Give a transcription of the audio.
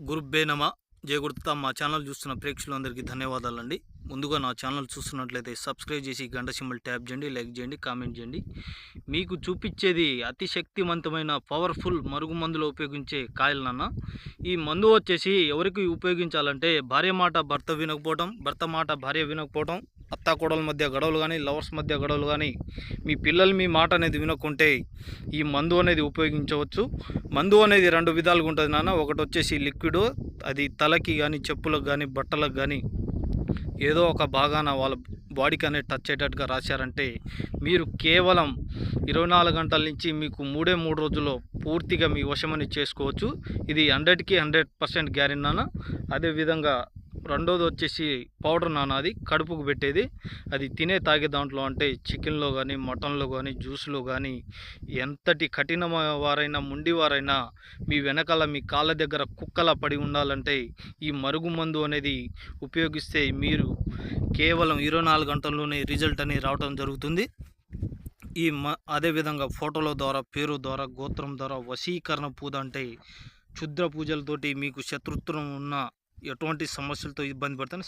గురుబ్బే నమ జయగుర్తా మా ఛానల్ చూస్తున్న ప్రేక్షకులందరికీ ధన్యవాదాలండి. ముందుగా నా ఛానల్ చూస్తున్నట్లయితే సబ్స్క్రైబ్ చేసి గంట సింబల్ ట్యాప్ చేయండి, లైక్ చేయండి, కామెంట్ చేయండి. మీకు చూపించేది అతి శక్తివంతమైన పవర్ఫుల్ మరుగుమందులో ఉపయోగించే కాయలు నాన్న. ఈ మందు వచ్చేసి ఎవరికి ఉపయోగించాలంటే భార్య మాట భర్త వినకపోవడం, భర్త మాట భార్య వినకపోవడం, అత్తాకోడల మధ్య గొడవలు కానీ, లవర్స్ మధ్య గొడవలు కానీ, మీ పిల్లలు మీ మాట అనేది వినకుంటే ఈ మందు అనేది ఉపయోగించవచ్చు. మందు అనేది రెండు విధాలుగా ఉంటుంది నాన్న. ఒకటి వచ్చేసి లిక్విడ్, అది తలకి కానీ, చెప్పులకు కానీ, బట్టలకు కానీ ఏదో ఒక భాగాన వాళ్ళ బాడీకి అనేది టచ్ అయ్యేటట్టుగా రాశారంటే మీరు కేవలం 24 గంటల నుంచి మీకు 3 రోజుల్లో పూర్తిగా మీ వశమని చేసుకోవచ్చు. ఇది 100కి 100% గ్యారెంటీ నాన్న. అదేవిధంగా రెండోది వచ్చేసి పౌడర్ నాన్న. అది కడుపుకు పెట్టేది. అది తాగే దాంట్లో అంటే చికెన్లో కానీ, మటన్లో కానీ, జ్యూస్లో కానీ, ఎంతటి కఠిన వారైనా ముండివారైనా మీ వెనకాల మీ కాళ్ళ దగ్గర కుక్కలా పడి ఉండాలంటే ఈ మరుగు మందు అనేది ఉపయోగిస్తే మీరు కేవలం 24 గంటల్లోనే రిజల్ట్ అనేది రావడం జరుగుతుంది. అదేవిధంగా ఫోటోల ద్వారా, పేరు ద్వారా, గోత్రం ద్వారా వశీకరణ పూజ అంటే క్షుద్ర పూజలతోటి మీకు శత్రుత్వం ఉన్న ఎటువంటి సమస్యలతో ఇబ్బంది పడతాను